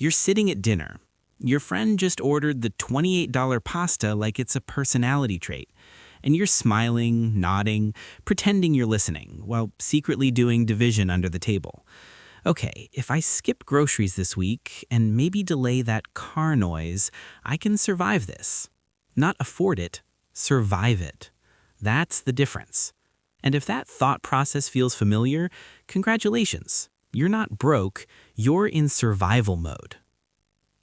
You're sitting at dinner. Your friend just ordered the $28 pasta like it's a personality trait. And you're smiling, nodding, pretending you're listening, while secretly doing division under the table. Okay, if I skip groceries this week and maybe delay that car noise, I can survive this. Not afford it, survive it. That's the difference. And if that thought process feels familiar, congratulations. You're not broke, you're in survival mode.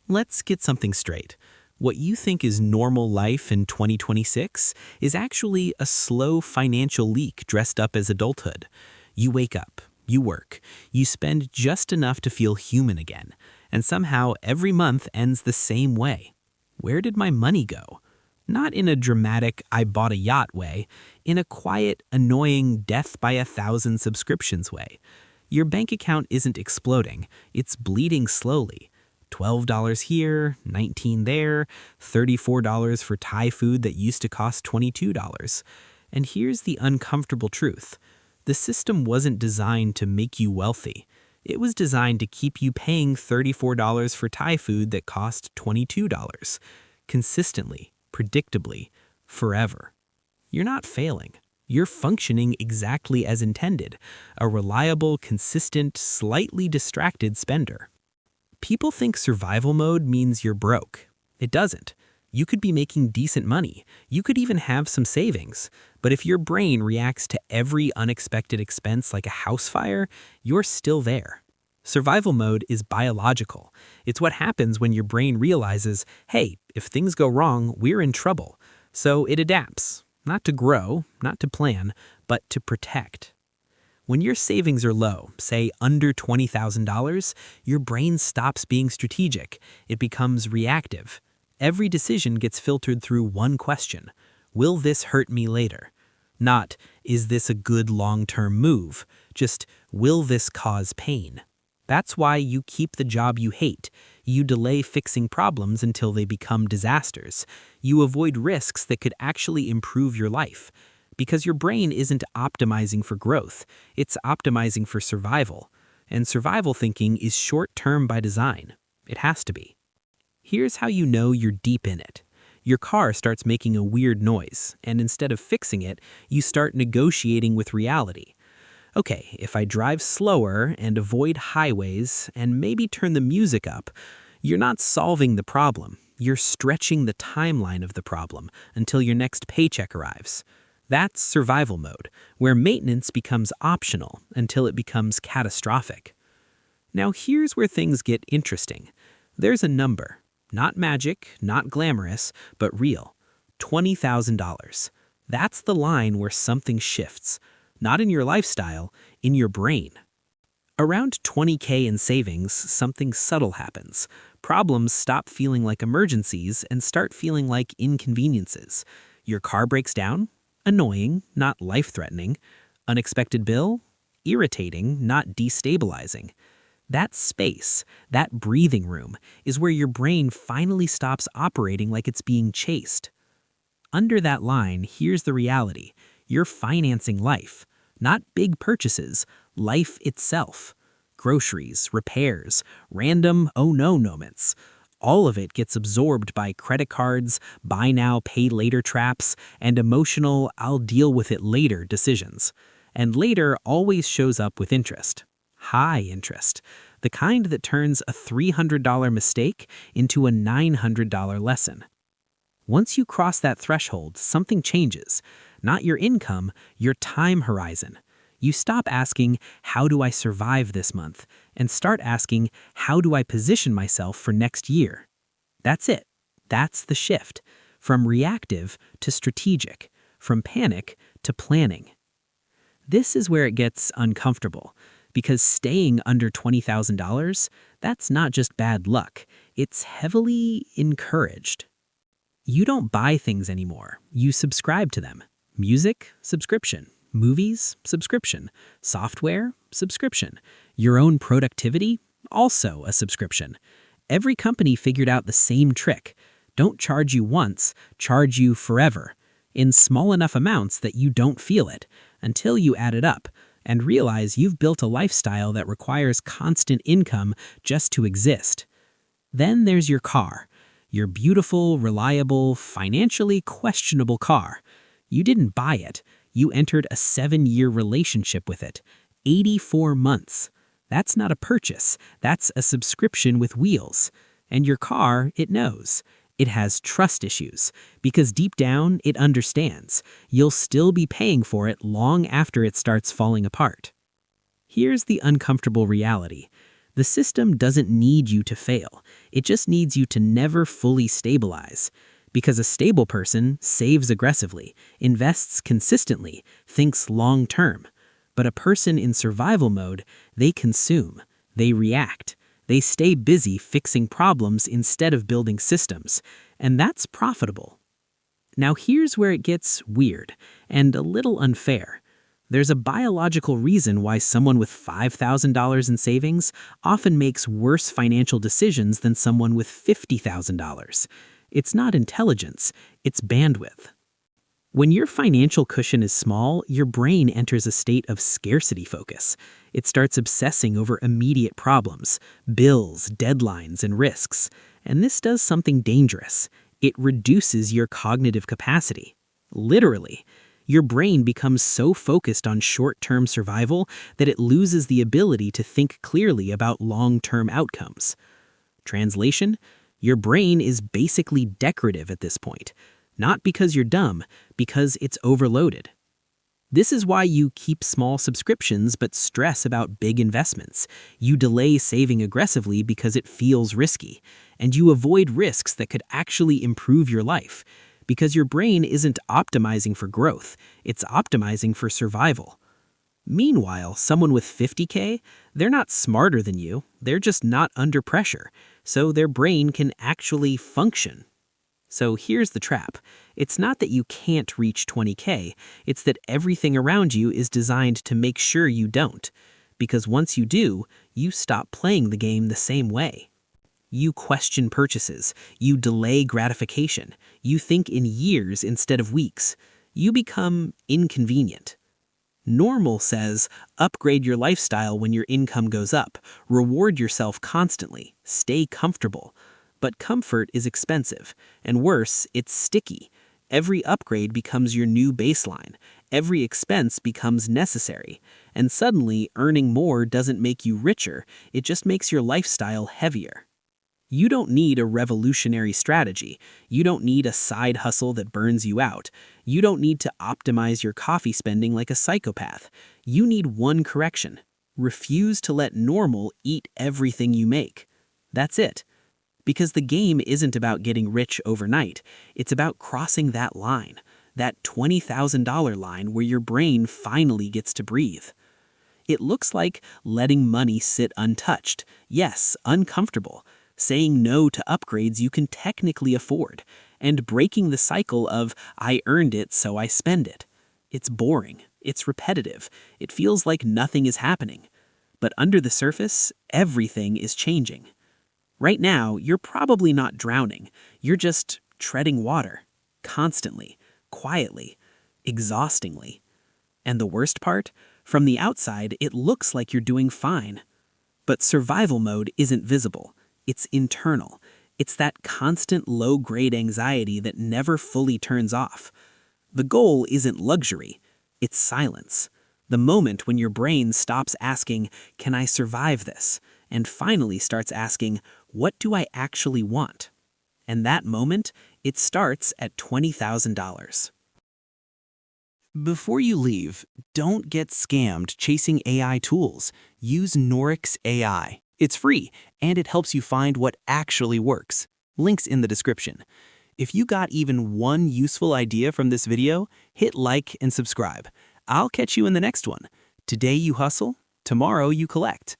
Let's get something straight. What you think is normal life in 2026 is actually a slow financial leak dressed up as adulthood. You wake up, you work, you spend just enough to feel human again, and somehow every month ends the same way. Where did my money go? Not in a dramatic, I bought a yacht way, in a quiet, annoying, death by 1,000 subscriptions way. Your bank account isn't exploding, it's bleeding slowly. $12 here, $19 there, $34 for Thai food that used to cost $22. And here's the uncomfortable truth. The system wasn't designed to make you wealthy. It was designed to keep you paying $34 for Thai food that cost $22. Consistently, predictably, forever. You're not failing. You're functioning exactly as intended, a reliable, consistent, slightly distracted spender. People think survival mode means you're broke. It doesn't. You could be making decent money. You could even have some savings. But if your brain reacts to every unexpected expense like a house fire, you're still there. Survival mode is biological. It's what happens when your brain realizes, hey, if things go wrong, we're in trouble. So it adapts, not to grow, not to plan, but to protect. When your savings are low, say under $20,000, your brain stops being strategic. It becomes reactive. Every decision gets filtered through one question. Will this hurt me later? Not, is this a good long-term move? Just, will this cause pain? That's why you keep the job you hate. You delay fixing problems until they become disasters. You avoid risks that could actually improve your life. Because your brain isn't optimizing for growth, it's optimizing for survival. And survival thinking is short-term by design. It has to be. Here's how you know you're deep in it. Your car starts making a weird noise, and instead of fixing it, you start negotiating with reality. Okay, if I drive slower and avoid highways and maybe turn the music up, you're not solving the problem. You're stretching the timeline of the problem until your next paycheck arrives. That's survival mode, where maintenance becomes optional until it becomes catastrophic. Now here's where things get interesting. There's a number, not magic, not glamorous, but real. $20,000. That's the line where something shifts. Not in your lifestyle, in your brain. Around $20K in savings, something subtle happens. Problems stop feeling like emergencies and start feeling like inconveniences. Your car breaks down? Annoying, not life-threatening. Unexpected bill? Irritating, not destabilizing. That space, that breathing room, is where your brain finally stops operating like it's being chased. Under that line, here's the reality. You're financing life. Not big purchases, life itself. Groceries, repairs, random oh-no moments. All of it gets absorbed by credit cards, buy now, pay later traps, and emotional I'll deal with it later decisions. And later always shows up with interest. High interest. The kind that turns a $300 mistake into a $900 lesson. Once you cross that threshold, something changes. Not your income, your time horizon. You stop asking, how do I survive this month? And start asking, how do I position myself for next year? That's it. That's the shift. From reactive to strategic. From panic to planning. This is where it gets uncomfortable. Because staying under $20,000, that's not just bad luck. It's heavily encouraged. You don't buy things anymore. You subscribe to them. Music, subscription. Movies, subscription. Software, subscription. Your own productivity, also a subscription. Every company figured out the same trick. Don't charge you once, charge you forever. In small enough amounts that you don't feel it, until you add it up and realize you've built a lifestyle that requires constant income just to exist. Then there's your car. Your beautiful, reliable, financially questionable car. You didn't buy it. You entered a 7-year relationship with it. 84 months. That's not a purchase. That's a subscription with wheels. And your car, it knows. It has trust issues, because deep down, it understands. You'll still be paying for it long after it starts falling apart. Here's the uncomfortable reality. The system doesn't need you to fail. It just needs you to never fully stabilize. Because a stable person saves aggressively, invests consistently, thinks long-term. But a person in survival mode, they consume, they react. They stay busy fixing problems instead of building systems, and that's profitable. Now here's where it gets weird and a little unfair. There's a biological reason why someone with $5,000 in savings often makes worse financial decisions than someone with $50,000. It's not intelligence, it's bandwidth. When your financial cushion is small, your brain enters a state of scarcity focus. It starts obsessing over immediate problems, bills, deadlines, and risks. And this does something dangerous. It reduces your cognitive capacity. Literally. Your brain becomes so focused on short-term survival that it loses the ability to think clearly about long-term outcomes. Translation: your brain is basically decorative at this point. Not because you're dumb, because it's overloaded. This is why you keep small subscriptions but stress about big investments. You delay saving aggressively because it feels risky. And you avoid risks that could actually improve your life. Because your brain isn't optimizing for growth, it's optimizing for survival. Meanwhile, someone with 50K, they're not smarter than you, they're just not under pressure, so their brain can actually function. So here's the trap. It's not that you can't reach 20K, it's that everything around you is designed to make sure you don't. Because once you do, you stop playing the game the same way. You question purchases, you delay gratification, you think in years instead of weeks. You become inconvenient. Normal says, upgrade your lifestyle when your income goes up, reward yourself constantly, stay comfortable. But comfort is expensive, and worse, it's sticky. Every upgrade becomes your new baseline. Every expense becomes necessary. And suddenly, earning more doesn't make you richer, it just makes your lifestyle heavier. You don't need a revolutionary strategy. You don't need a side hustle that burns you out. You don't need to optimize your coffee spending like a psychopath. You need one correction. Refuse to let normal eat everything you make. That's it. Because the game isn't about getting rich overnight. It's about crossing that line, that $20,000 line where your brain finally gets to breathe. It looks like letting money sit untouched. Yes, uncomfortable. Saying no to upgrades you can technically afford. And breaking the cycle of, I earned it so I spend it. It's boring. It's repetitive. It feels like nothing is happening. But under the surface, everything is changing. Right now, you're probably not drowning. You're just treading water. Constantly. Quietly. Exhaustingly. And the worst part? From the outside, it looks like you're doing fine. But survival mode isn't visible. It's internal. It's that constant low-grade anxiety that never fully turns off. The goal isn't luxury. It's silence. The moment when your brain stops asking, can I survive this? And finally starts asking, what do I actually want? And that moment, it starts at $20,000. Before you leave, don't get scammed chasing AI tools. Use Norix AI. It's free, and it helps you find what actually works. Links in the description. If you got even one useful idea from this video, hit like and subscribe. I'll catch you in the next one. Today you hustle, tomorrow you collect.